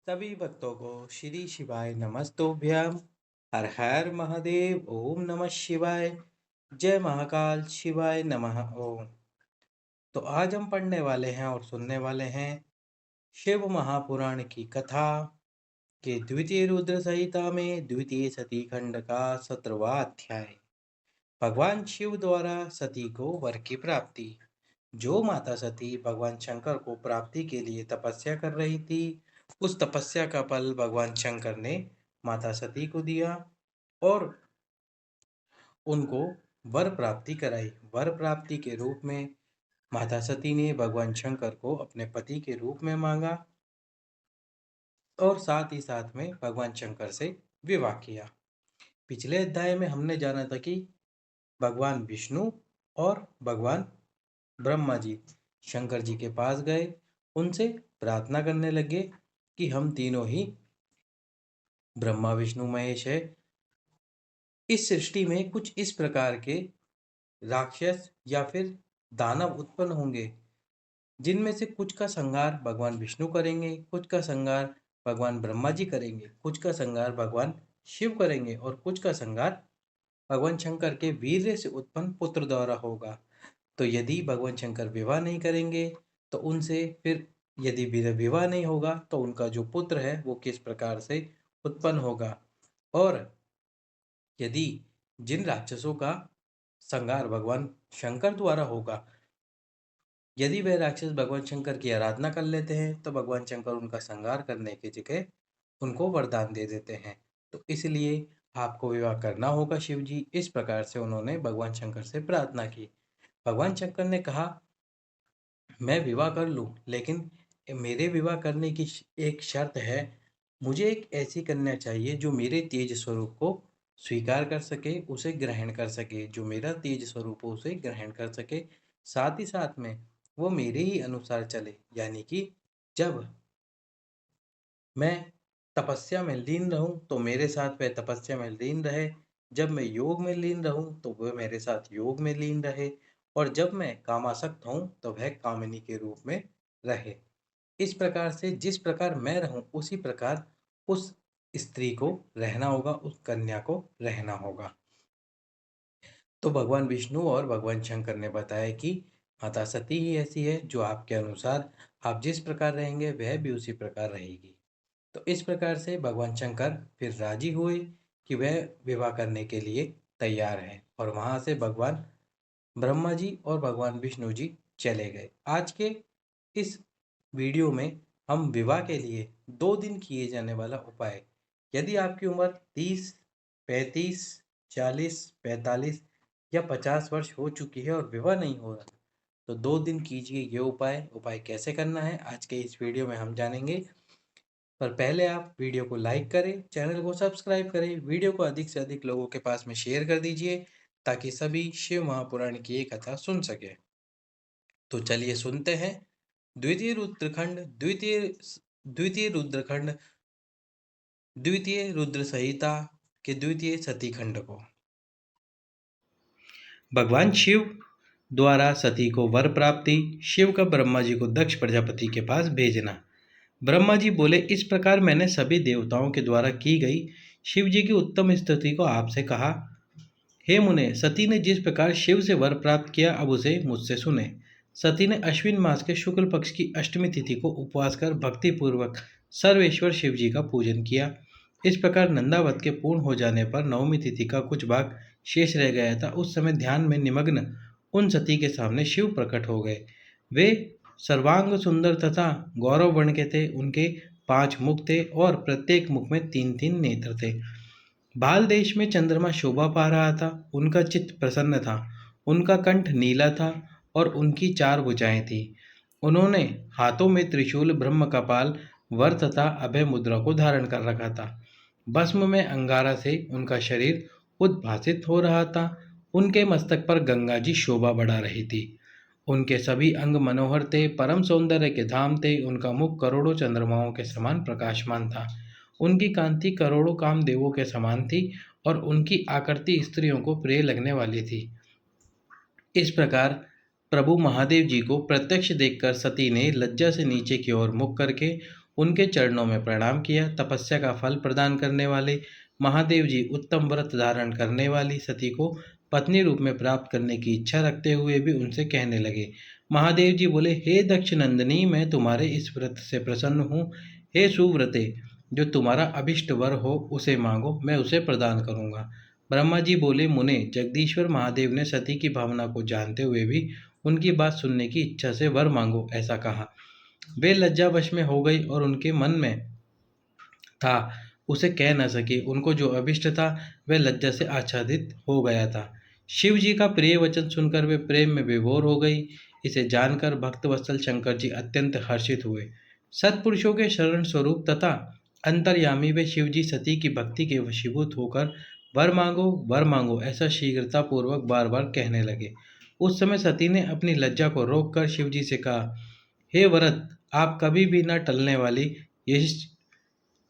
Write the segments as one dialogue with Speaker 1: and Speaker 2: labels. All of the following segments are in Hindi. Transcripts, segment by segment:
Speaker 1: सभी भक्तों को श्री शिवाय नमस्तोभ्यम। हर हर महादेव। ओम नमः शिवाय। जय महाकाल शिवाय नमः। ओम। तो आज हम पढ़ने वाले हैं और सुनने वाले हैं शिव महापुराण की कथा के द्वितीय रुद्र संहिता में द्वितीय सती खंड का 17वां अध्याय। भगवान शिव द्वारा सती को वर की प्राप्ति। जो माता सती भगवान शंकर को प्राप्ति के लिए तपस्या कर रही थी, उस तपस्या का फल भगवान शंकर ने माता सती को दिया और उनको वर प्राप्ति कराई। वर प्राप्ति के रूप में माता सती ने भगवान शंकर को अपने पति के रूप में मांगा और साथ ही साथ में भगवान शंकर से विवाह किया। पिछले अध्याय में हमने जाना था कि भगवान विष्णु और भगवान ब्रह्मा जी शंकर जी के पास गए, उनसे प्रार्थना करने लगे कि हम तीनों ही ब्रह्मा विष्णु महेश है। इस सृष्टि में कुछ इस प्रकार के राक्षस या फिर दानव उत्पन्न होंगे, जिनमें से कुछ का संहार भगवान विष्णु करेंगे, कुछ का संहार भगवान ब्रह्मा जी करेंगे, कुछ का संहार भगवान शिव करेंगे और कुछ का संहार भगवान शंकर के वीर्य से उत्पन्न पुत्र द्वारा होगा। तो यदि भगवान शंकर विवाह नहीं करेंगे तो उनसे फिर यदि विवाह नहीं होगा तो उनका जो पुत्र है वो किस प्रकार से उत्पन्न होगा। और यदि जिन राक्षसों का संहार भगवान शंकर द्वारा होगा, यदि वह राक्षस भगवान शंकर की आराधना कर लेते हैं तो भगवान शंकर उनका संहार करने की जगह उनको वरदान दे देते हैं। तो इसलिए आपको विवाह करना होगा शिव जी। इस प्रकार से उन्होंने भगवान शंकर से प्रार्थना की। भगवान शंकर ने कहा, मैं विवाह कर लूं, लेकिन मेरे विवाह करने की एक शर्त है। मुझे एक ऐसी कन्या चाहिए जो मेरे तेज स्वरूप को स्वीकार कर सके, उसे ग्रहण कर सके, जो मेरा तेज स्वरूप हो उसे ग्रहण कर सके, साथ ही साथ में वो मेरे ही अनुसार चले। यानी कि जब मैं तपस्या में लीन रहूं तो मेरे साथ वह तपस्या में लीन रहे, जब मैं योग में लीन रहूं तो वह मेरे साथ योग में लीन रहे, और जब मैं कामासक्त हूं तो वह कामिनी के रूप में रहे। इस प्रकार से जिस प्रकार मैं रहूं उसी प्रकार उस स्त्री को रहना होगा, उस कन्या को रहना होगा। तो भगवान विष्णु और भगवान शंकर ने बताया कि माता सती ही ऐसी है जो आपके अनुसार आप जिस प्रकार रहेंगे वह भी उसी प्रकार रहेगी। तो इस प्रकार से भगवान शंकर फिर राजी हुए कि वह विवाह करने के लिए तैयार है, और वहां से भगवान ब्रह्मा जी और भगवान विष्णु जी चले गए। आज के इस वीडियो में हम विवाह के लिए 2 दिन किए जाने वाला उपाय, यदि आपकी उम्र 30, 35, 40, 45 या 50 वर्ष हो चुकी है और विवाह नहीं हो रहा, तो 2 दिन कीजिए ये उपाय कैसे करना है आज के इस वीडियो में हम जानेंगे। पर पहले आप वीडियो को लाइक करें, चैनल को सब्सक्राइब करें, वीडियो को अधिक से अधिक लोगों के पास में शेयर कर दीजिए ताकि सभी शिव महापुराण की ये कथा सुन सके। तो चलिए सुनते हैं द्वितीय रुद्रखंड द्वितीय द्वितीय रुद्रखंड द्वितीय रुद्र संहिता के द्वितीय सती खंड को। भगवान शिव द्वारा सती को वर प्राप्ति। शिव का ब्रह्मा जी को दक्ष प्रजापति के पास भेजना। ब्रह्मा जी बोले, इस प्रकार मैंने सभी देवताओं के द्वारा की गई शिव जी की उत्तम स्तुति को आपसे कहा। हे मुने, सती ने जिस प्रकार शिव से वर प्राप्त किया अब उसे मुझसे सुने। सती ने अश्विन मास के शुक्ल पक्ष की अष्टमी तिथि को उपवास कर भक्तिपूर्वक सर्वेश्वर शिव जी का पूजन किया। इस प्रकार नंदावत के पूर्ण हो जाने पर नवमी तिथि का कुछ भाग शेष रह गया था। उस समय ध्यान में निमग्न उन सती के सामने शिव प्रकट हो गए। वे सर्वांग सुंदर तथा गौरव वर्ण के थे। उनके 5 मुख थे और प्रत्येक मुख में 3-3 नेत्र थे। बाल देश में चंद्रमा शोभा पा रहा था। उनका चित्त प्रसन्न था। उनका कंठ नीला था और उनकी 4 भुजाएं थी। उन्होंने हाथों में त्रिशूल, ब्रह्म कपाल, वर तथा अभय मुद्रा को धारण कर रखा था। भस्म में अंगारा से उनका शरीर उद्भासित हो रहा था। उनके मस्तक पर गंगा जी शोभा बढ़ा रही थी। उनके सभी अंग मनोहर थे, परम सौंदर्य के धाम थे। उनका मुख करोड़ों चंद्रमाओं के समान प्रकाशमान था। उनकी कांति करोड़ों कामदेवों के समान थी और उनकी आकृति स्त्रियों को प्रिय लगने वाली थी। इस प्रकार प्रभु महादेव जी को प्रत्यक्ष देखकर सती ने लज्जा से नीचे की ओर मुख करके उनके चरणों में प्रणाम किया। तपस्या का फल प्रदान करने वाले महादेव जी उत्तम व्रत धारण करने वाली सती को पत्नी रूप में प्राप्त करने की इच्छा रखते हुए भी उनसे कहने लगे। महादेव जी बोले, हे दक्ष नंदिनी, मैं तुम्हारे इस व्रत से प्रसन्न हूँ। हे सुव्रते, जो तुम्हारा अभिष्ट वर हो उसे मांगो, मैं उसे प्रदान करूँगा। ब्रह्मा जी बोले, मुने, जगदीश्वर महादेव ने सती की भावना को जानते हुए भी उनकी बात सुनने की इच्छा से वर मांगो ऐसा कहा। वे लज्जावश में हो गई और उनके मन में था उसे कह न सकी। उनको जो अभिष्ट था वह लज्जा से आच्छादित हो गया था। शिव जी का प्रिय वचन सुनकर वे प्रेम में विभोर हो गई। इसे जानकर भक्तवत्सल शंकर जी अत्यंत हर्षित हुए। सत्पुरुषों के शरण स्वरूप तथा अंतर्यामी वे शिव जी सती की भक्ति के वशीभूत होकर वर मांगो ऐसा शीघ्रतापूर्वक बार बार कहने लगे। उस समय सती ने अपनी लज्जा को रोककर शिव जी से कहा, हे वरद, आप कभी भी न टलने वाली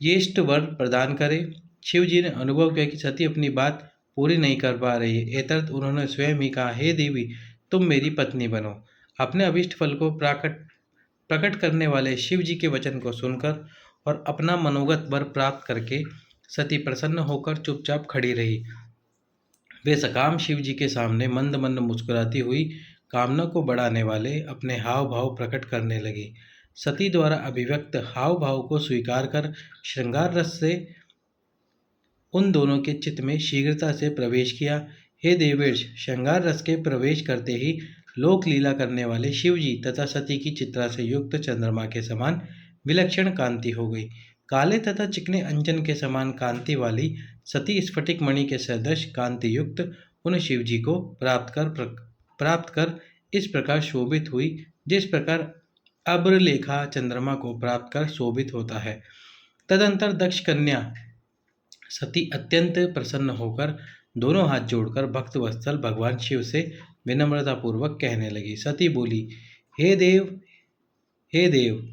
Speaker 1: यष्ट वर प्रदान करें। शिव जी ने अनुभव किया कि सती अपनी बात पूरी नहीं कर पा रही है। एतर्थ उन्होंने स्वयं ही कहा, हे देवी, तुम मेरी पत्नी बनो। अपने अभिष्ट फल को प्रकट करने वाले शिव जी के वचन को सुनकर और अपना मनोगत वर प्राप्त करके सती प्रसन्न होकर चुपचाप खड़ी रही। वे सकाम शिव जी के सामने मंद मंद मुस्कुराती हुई कामना को बढ़ाने वाले अपने हाव भाव प्रकट करने लगी। सती द्वारा अभिव्यक्त हाव भाव को स्वीकार कर श्रृंगार रस से उन दोनों के चित्त में शीघ्रता से प्रवेश किया। हे देवेश, श्रृंगार रस के प्रवेश करते ही लोक लीला करने वाले शिव जी तथा सती की चित्रा से युक्त चंद्रमा के समान विलक्षण कांति हो गई। काले तथा चिकने अंजन के समान कांति वाली सती स्फटिक मणि के सदृश कांति युक्त उन शिव जी को प्राप्त कर इस प्रकार शोभित हुई, जिस प्रकार अब्रलेखा चंद्रमा को प्राप्त कर शोभित होता है। तदंतर दक्ष कन्या सती अत्यंत प्रसन्न होकर दोनों हाथ जोड़कर भक्तवत्सल भगवान शिव से विनम्रतापूर्वक कहने लगी। सती बोली, हे देव, हे देव,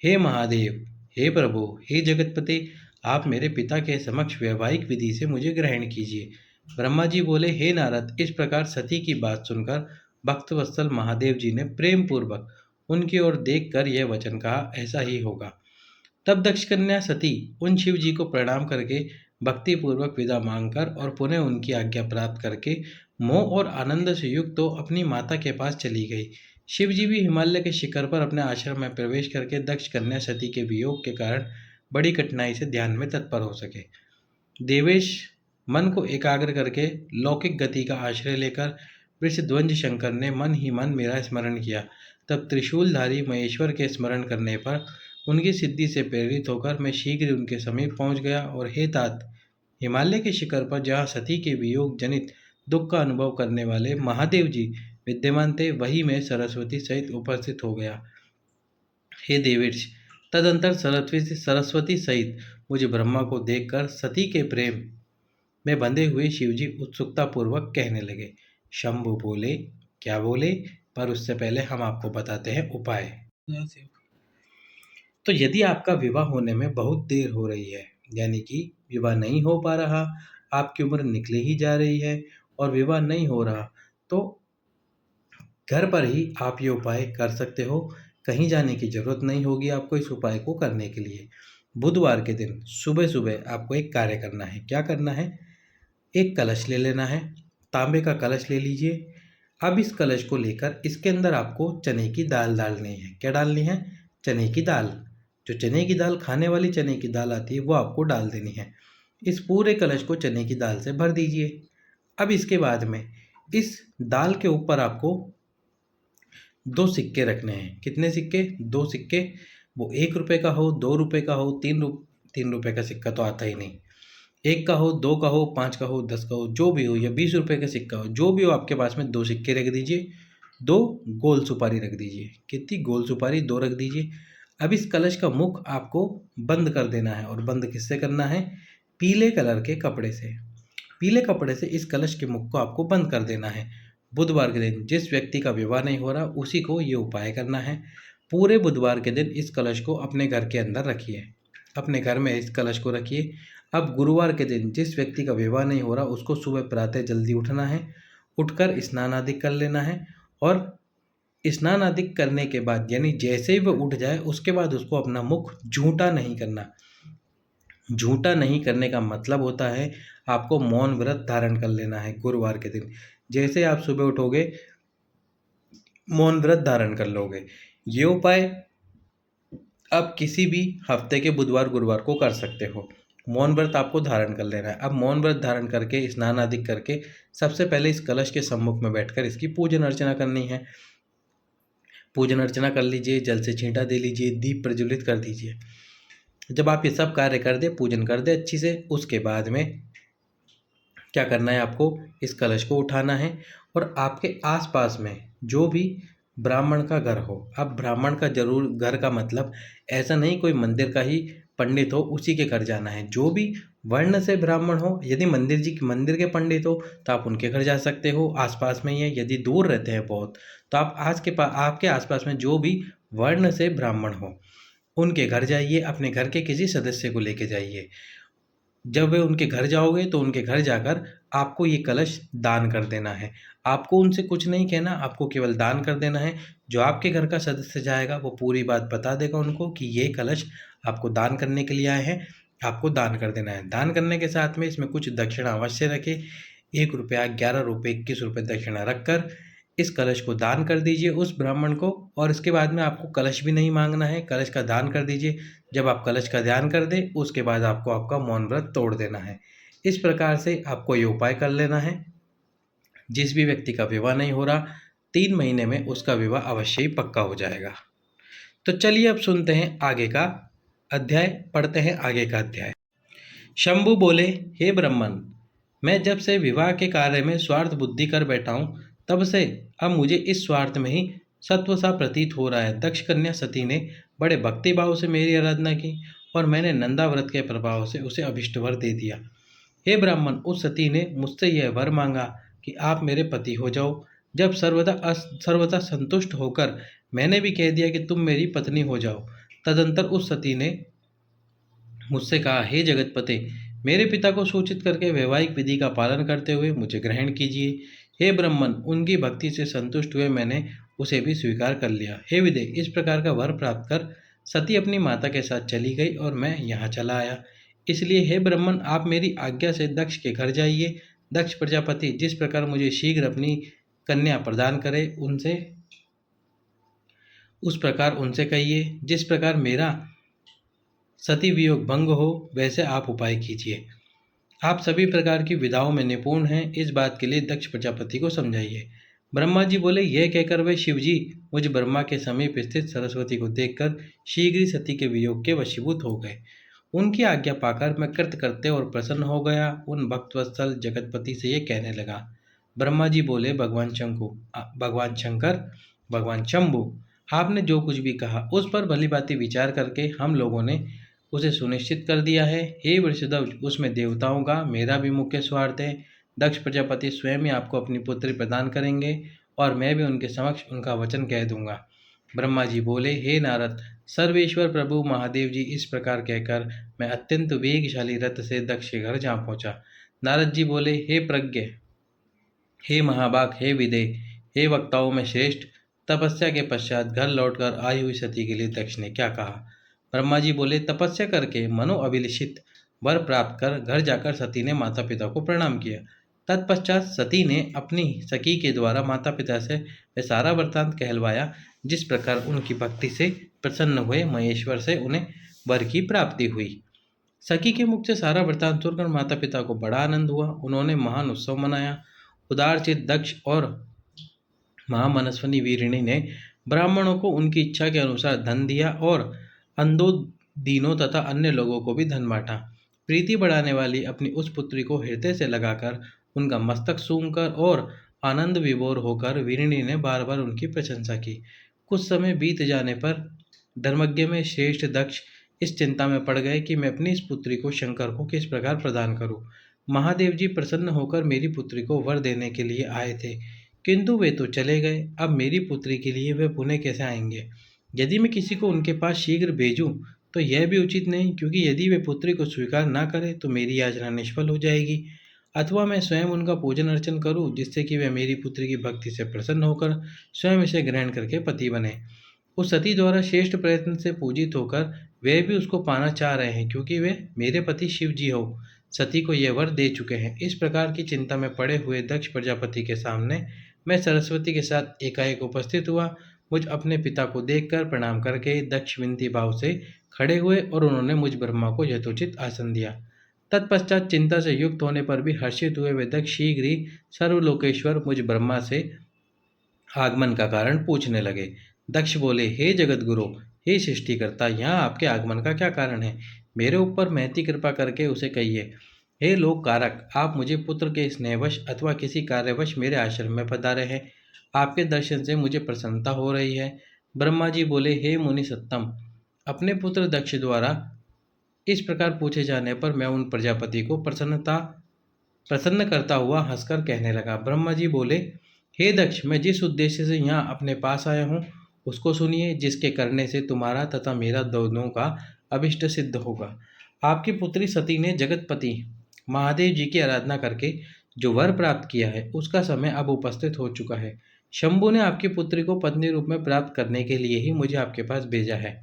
Speaker 1: हे महादेव, हे प्रभु, हे जगतपति, आप मेरे पिता के समक्ष वैवाहिक विधि से मुझे ग्रहण कीजिए। ब्रह्मा जी बोले, हे नारद, इस प्रकार सती की बात सुनकर भक्तवत्सल महादेव जी ने प्रेम पूर्वक उनकी ओर देखकर यह वचन कहा, ऐसा ही होगा। तब दक्ष कन्या सती उन शिव जी को प्रणाम करके भक्तिपूर्वक विदा मांगकर और पुनः उनकी आज्ञा प्राप्त करके मोह और आनंद से युक्त तो अपनी माता के पास चली गई। शिव जी भी हिमालय के शिखर पर अपने आश्रम में प्रवेश करके दक्ष कन्या सती के वियोग के कारण बड़ी कठिनाई से ध्यान में तत्पर हो सके। देवेश, मन को एकाग्र करके लौकिक गति का आश्रय लेकर वृषध्वज शंकर ने मन ही मन मेरा स्मरण किया। तब त्रिशूलधारी महेश्वर के स्मरण करने पर उनकी सिद्धि से प्रेरित होकर मैं शीघ्र उनके समीप पहुंच गया और हे तात, हिमालय के शिखर पर जहाँ सती के वियोग जनित दुख का अनुभव करने वाले महादेव जी विद्यमान थे, वही मैं सरस्वती सहित उपस्थित हो गया। हे देवेश, तदंतर सरस्वती सहित मुझे ब्रह्मा को देखकर सती के प्रेम में बंधे हुए शिवजी उत्सुकतापूर्वक कहने लगे। शंभु बोले, क्या बोले? पर उससे पहले हम आपको बताते हैं उपाय। तो यदि आपका विवाह होने में बहुत देर हो रही है, यानी कि विवाह नहीं हो पा रहा, आपकी उम्र निकली ही जा रही है और विवाह नहीं हो रहा, तो घर पर ही आप ये उपाय कर सकते हो। कहीं जाने की जरूरत नहीं होगी आपको इस उपाय को करने के लिए। बुधवार के दिन सुबह सुबह आपको एक कार्य करना है। क्या करना है? एक कलश ले लेना है, तांबे का कलश ले लीजिए। अब इस कलश को लेकर इसके अंदर आपको चने की दाल डालनी है। क्या डालनी है? चने की दाल। जो चने की दाल, खाने वाली चने की दाल आती है, वो आपको डाल देनी है। इस पूरे कलश को चने की दाल से भर दीजिए। अब इसके बाद में इस दाल के ऊपर आपको 2 सिक्के रखने हैं। कितने सिक्के? 2 सिक्के। वो 1 रुपये का हो, 2 रुपये का हो, 3 रुपये का सिक्का तो आता ही नहीं। 1 का हो, 2 का हो, 5 का हो, 10 का हो, जो भी हो, या 20 रुपये का सिक्का हो, जो भी हो आपके पास में 2 सिक्के रख दीजिए। 2 गोल सुपारी रख दीजिए। कितनी? गोल सुपारी 2 रख दीजिए। अब इस कलश का मुख आपको बंद कर देना है। और बंद किससे करना है? पीले कलर के कपड़े से। पीले कपड़े से इस कलश के मुख को आपको बंद कर देना है। बुधवार के दिन जिस व्यक्ति का विवाह नहीं हो रहा, उसी को ये उपाय करना है। पूरे बुधवार के दिन इस कलश को अपने घर के अंदर रखिए, अपने घर में इस कलश को रखिए। अब गुरुवार के दिन जिस व्यक्ति का विवाह नहीं हो रहा, उसको सुबह प्रातः जल्दी उठना है। उठकर स्नान आदि कर लेना है और स्नान आदि करने के बाद यानी जैसे ही वह उठ जाए उसके बाद उसको अपना मुख झूठा नहीं करना। झूठा नहीं करने का मतलब होता है आपको मौन व्रत धारण कर लेना है गुरुवार के दिन। जैसे आप सुबह उठोगे मौन व्रत धारण कर लोगे। ये उपाय आप किसी भी हफ्ते के बुधवार गुरुवार को कर सकते हो। मौन व्रत आपको धारण कर लेना है। अब मौन व्रत धारण करके स्नान आदि करके सबसे पहले इस कलश के सम्मुख में बैठकर इसकी पूजन अर्चना करनी है। पूजन अर्चना कर लीजिए, जल से छींटा दे लीजिए, दीप प्रज्वलित कर दीजिए। जब आप ये सब कार्य कर दे, पूजन कर दे अच्छी से, उसके बाद में क्या करना है आपको, इस कलश को उठाना है और आपके आसपास में जो भी ब्राह्मण का घर हो, अब ब्राह्मण का जरूर घर का मतलब ऐसा नहीं कोई मंदिर का ही पंडित हो उसी के घर जाना है। जो भी वर्ण से ब्राह्मण हो, यदि मंदिर के पंडित हो तो आप उनके घर जा सकते हो, आसपास में ही है। यदि दूर रहते हैं बहुत तो आप आपके आसपास में जो भी वर्ण से ब्राह्मण हो उनके घर जाइए, अपने घर के किसी सदस्य को लेके जाइए। जब वे उनके घर जाओगे तो उनके घर जाकर आपको ये कलश दान कर देना है। आपको उनसे कुछ नहीं कहना, आपको केवल दान कर देना है। जो आपके घर का सदस्य जाएगा वो पूरी बात बता देगा उनको कि ये कलश आपको दान करने के लिए आए हैं, आपको दान कर देना है। दान करने के साथ में इसमें कुछ दक्षिणा अवश्य रखें। 1 रुपया, 11 रुपये, 21 रुपये दक्षिणा रखकर इस कलश को दान कर दीजिए उस ब्राह्मण को। और इसके बाद में आपको कलश भी नहीं मांगना है, कलश का दान कर दीजिए। जब आप कलश का ध्यान कर दें उसके बाद आपको आपका मौन व्रत तोड़ देना है। इस प्रकार से आपको ये उपाय कर लेना है। जिस भी व्यक्ति का विवाह नहीं हो रहा 3 महीने में उसका विवाह अवश्य ही पक्का हो जाएगा। तो चलिए अब सुनते हैं आगे का अध्याय, पढ़ते हैं आगे का अध्याय। शंभु बोले, हे ब्राह्मण, मैं जब से विवाह के कार्य में स्वार्थ बुद्धि कर बैठा हूँ तब से अब मुझे इस स्वार्थ में ही सत्व सा प्रतीत हो रहा है। दक्ष कन्या सती ने बड़े भक्ति भाव से मेरी आराधना की और मैंने नंदा व्रत के प्रभाव से उसे अभिष्ट वर दे दिया। हे ब्राह्मण, उस सती ने मुझसे यह वर मांगा कि आप मेरे पति हो जाओ। जब सर्वदा संतुष्ट होकर मैंने भी कह दिया कि तुम मेरी पत्नी हो जाओ, तदंतर उस सती ने मुझसे कहा, हे जगतपते, मेरे पिता को सूचित करके वैवाहिक विधि का पालन करते हुए मुझे ग्रहण कीजिए। हे ब्राह्मण, उनकी भक्ति से संतुष्ट हुए मैंने उसे भी स्वीकार कर लिया। हे विदे, इस प्रकार का वर प्राप्त कर सती अपनी माता के साथ चली गई और मैं यहाँ चला आया। इसलिए हे ब्राह्मण, आप मेरी आज्ञा से दक्ष के घर जाइए। दक्ष प्रजापति जिस प्रकार मुझे शीघ्र अपनी कन्या प्रदान करे उस प्रकार उनसे कहिए। जिस प्रकार मेरा सती वियोग भंग हो वैसे आप उपाय कीजिए। आप सभी प्रकार की विधाओं में निपुण हैं, इस बात के लिए दक्ष प्रजापति को समझाइए। ब्रह्मा जी बोले, यह कहकर वे शिव जी मुझ ब्रह्मा के समीप स्थित सरस्वती को देखकर शीघ्र ही सती के वियोग के वशीभूत हो गए। उनकी आज्ञा पाकर मैं कृत करते और प्रसन्न हो गया। उन भक्तवत्सल जगतपति से ये कहने लगा। ब्रह्मा जी बोले, भगवान शंभु, आपने जो कुछ भी कहा उस पर भली भांति विचार करके हम लोगों ने उसे सुनिश्चित कर दिया है। हे वृषध्वज, उसमें देवताओं का मेरा भी मुख्य स्वार्थ है। दक्ष प्रजापति स्वयं ही आपको अपनी पुत्री प्रदान करेंगे और मैं भी उनके समक्ष उनका वचन कह दूंगा। ब्रह्मा जी बोले, हे नारद, सर्वेश्वर प्रभु महादेव जी, इस प्रकार कहकर मैं अत्यंत वेगशाली रथ से दक्ष के घर जा पहुंचा। नारद जी बोले, हे प्रज्ञ, हे महाभाग, हे विदे, हे वक्ताओं में श्रेष्ठ, तपस्या के पश्चात घर लौटकर आई हुई सती के लिए दक्ष ने क्या कहा। ब्रह्मा जी बोले, तपस्या करके मनोअभिलषित वर प्राप्त कर घर जाकर सती ने माता पिता को प्रणाम किया। तत्पश्चात सती ने अपनी सखी के द्वारा माता पिता से वह सारा वृत्तांत कहलवाया जिस प्रकार उनकी भक्ति से प्रसन्न हुए महेश्वर से उन्हें वर की प्राप्ति हुई। सखी के मुख से सारा वृत्तांत सुनकर माता पिता को बड़ा आनंद हुआ। उन्होंने महान उत्सव मनाया। उदारचित दक्ष और महामनस्विनी वीरिणी ने ब्राह्मणों को उनकी इच्छा के अनुसार धन दिया और अंधों, दीनों तथा अन्य लोगों को भी धन बांटा। प्रीति बढ़ाने वाली अपनी उस पुत्री को हृदय से लगाकर उनका मस्तक सूंघकर और आनंद विभोर होकर वीरिणी ने बार बार उनकी प्रशंसा की। कुछ समय बीत जाने पर धर्मज्ञ में श्रेष्ठ दक्ष इस चिंता में पड़ गए कि मैं अपनी इस पुत्री को शंकर को किस प्रकार प्रदान करूं। महादेव जी प्रसन्न होकर मेरी पुत्री को वर देने के लिए आए थे, किंतु वे तो चले गए। अब मेरी पुत्री के लिए वे पुनः कैसे आएंगे। यदि मैं किसी को उनके पास शीघ्र भेजूं तो यह भी उचित नहीं, क्योंकि यदि वे पुत्री को स्वीकार ना करें तो मेरी याचना निष्फल हो जाएगी। अथवा मैं स्वयं उनका पूजन अर्चन करूं, जिससे कि वे मेरी पुत्री की भक्ति से प्रसन्न होकर स्वयं इसे ग्रहण करके पति बने। उस सती द्वारा श्रेष्ठ प्रयत्न से पूजित होकर वे भी उसको पाना चाह रहे हैं, क्योंकि वे मेरे पति शिव जी हो सती को यह वर दे चुके हैं। इस प्रकार की चिंता में पड़े हुए दक्ष प्रजापति के सामने मैं सरस्वती के साथ एकाएक उपस्थित हुआ। मुझ अपने पिता को देखकर प्रणाम करके दक्ष विनती भाव से खड़े हुए और उन्होंने मुझ ब्रह्मा को यथोचित आसन दिया। तत्पश्चात चिंता से युक्त होने पर भी हर्षित हुए वे दक्ष शीघ्र ही सर्वलोकेश्वर मुझ ब्रह्मा से आगमन का कारण पूछने लगे। दक्ष बोले, हे जगत गुरु, हे सृष्टिकर्ता, यहाँ आपके आगमन का क्या कारण है? मेरे ऊपर महती कृपा करके उसे कहिए। हे लोक कारक, आप मुझे पुत्र के स्नेहवश अथवा किसी कार्यवश मेरे आश्रम में पधारे हैं। आपके दर्शन से मुझे प्रसन्नता हो रही है। ब्रह्मा जी बोले, हे मुनि सत्तम, अपने पुत्र दक्ष द्वारा इस प्रकार पूछे जाने पर मैं उन प्रजापति को प्रसन्न करता हुआ हंसकर कहने लगा। ब्रह्मा जी बोले, हे दक्ष, मैं जिस उद्देश्य से यहाँ अपने पास आया हूँ उसको सुनिए, जिसके करने से तुम्हारा तथा मेरा दोनों का अभिष्ट सिद्ध होगा। आपकी पुत्री सती ने जगतपति महादेव जी की आराधना करके जो वर प्राप्त किया है उसका समय अब उपस्थित हो चुका है। शंभु ने आपकी पुत्री को पत्नी रूप में प्राप्त करने के लिए ही मुझे आपके पास भेजा है।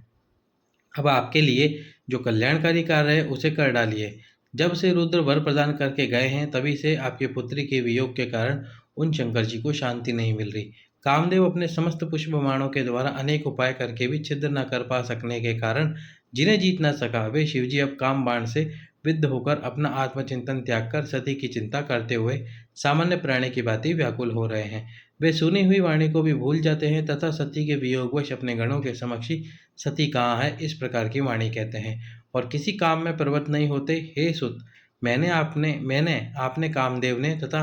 Speaker 1: अब आपके लिए जो कल्याणकारी कार्य है उसे कर डालिए। जब से रुद्र वर प्रदान करके गए हैं तभी से आपकी पुत्री के वियोग के कारण उन शंकर जी को शांति नहीं मिल रही। कामदेव अपने समस्त पुष्प बाणों के द्वारा अनेक उपाय करके भी छिद्र न कर पा सकने के कारण जिन्हें जीत न सका, वे शिवजी अब काम बाण से विद्ध होकर अपना आत्मचिंतन त्याग कर सती की चिंता करते हुए सामान्य प्राणी की भांति व्याकुल हो रहे हैं। वे सुनी हुई वाणी को भी भूल जाते हैं तथा सती के वियोगवश अपने गणों के समक्ष ही सती कहाँ है इस प्रकार की वाणी कहते हैं और किसी काम में प्रवृत्त नहीं होते। हे सुत, मैंने आपने कामदेव ने तथा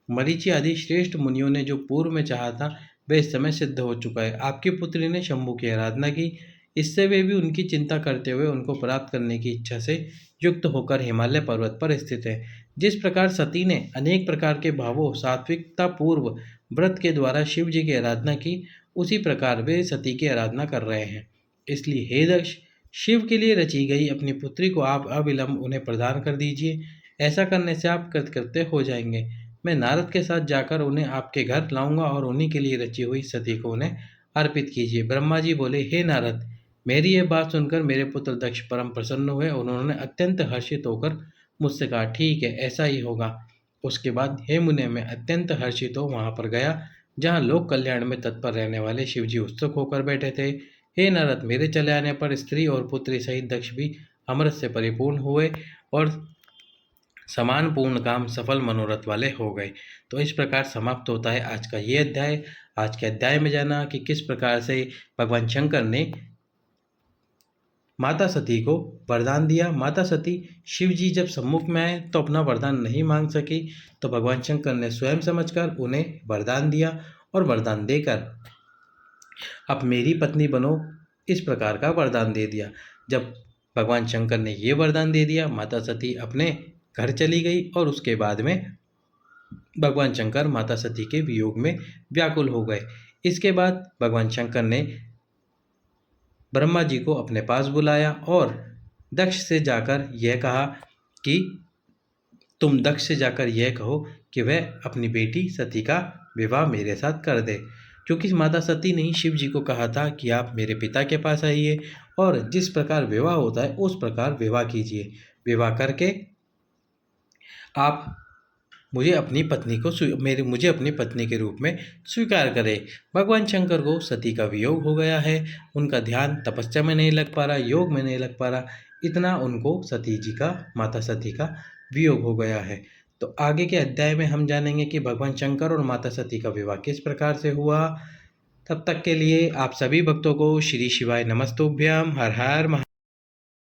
Speaker 1: मरीचि आदि श्रेष्ठ मुनियों ने जो पूर्व में चाहा था वह इस समय सिद्ध हो चुका है। आपकी पुत्री ने शंभु की आराधना की, इससे वे भी उनकी चिंता करते हुए उनको प्राप्त करने की इच्छा से युक्त होकर हिमालय पर्वत पर स्थित है। जिस प्रकार सती ने अनेक प्रकार के भावों सात्विकता पूर्व व्रत के द्वारा शिव जी की आराधना की, उसी प्रकार वे सती की आराधना कर रहे हैं। इसलिए हे दक्ष, शिव के लिए रची गई अपनी पुत्री को आप अविलंब उन्हें प्रदान कर दीजिए। ऐसा करने से आप कृतकृत्य हो जाएंगे। मैं नारद के साथ जाकर उन्हें आपके घर लाऊंगा और उन्हीं के लिए रची हुई सती को उन्हें अर्पित कीजिए। ब्रह्मा जी बोले, हे नारद, मेरी यह बात सुनकर मेरे पुत्र दक्ष परम प्रसन्न हुए और उन्होंने अत्यंत हर्षित होकर मुझसे कहा, ठीक है, ऐसा ही होगा। उसके बाद हे मुने, मैं अत्यंत हर्षित हो वहां पर गया जहाँ लोक कल्याण में तत्पर रहने वाले शिवजी उत्सुक होकर बैठे थे। हे नारद, मेरे चले आने पर स्त्री और पुत्री सहित दक्ष भी अमृत से परिपूर्ण हुए और समान पूर्ण काम सफल मनोरथ वाले हो गए। तो इस प्रकार समाप्त होता है आज का ये अध्याय। आज के अध्याय में जाना कि किस प्रकार से भगवान शंकर ने माता सती को वरदान दिया। माता सती शिव जी जब सम्मुख में आए तो अपना वरदान नहीं मांग सकी, तो भगवान शंकर ने स्वयं समझकर उन्हें वरदान दिया और वरदान देकर अब मेरी पत्नी बनो इस प्रकार का वरदान दे दिया। जब भगवान शंकर ने ये वरदान दे दिया, माता सती अपने घर चली गई और उसके बाद में भगवान शंकर माता सती के वियोग में व्याकुल हो गए। इसके बाद भगवान शंकर ने ब्रह्मा जी को अपने पास बुलाया और दक्ष से जाकर यह कहा कि तुम दक्ष से जाकर यह कहो कि वह अपनी बेटी सती का विवाह मेरे साथ कर दे, क्योंकि माता सती ने ही शिव जी को कहा था कि आप मेरे पिता के पास आइए और जिस प्रकार विवाह होता है उस प्रकार विवाह कीजिए। विवाह करके आप मुझे अपनी पत्नी के रूप में स्वीकार करें। भगवान शंकर को सती का वियोग हो गया है, उनका ध्यान तपस्या में नहीं लग पा रहा, योग में नहीं लग पा रहा, इतना उनको माता सती का वियोग हो गया है। तो आगे के अध्याय में हम जानेंगे कि भगवान शंकर और माता सती का विवाह किस प्रकार से हुआ। तब तक के लिए आप सभी भक्तों को श्री शिवाय नमस्तुभ्यम। हर हर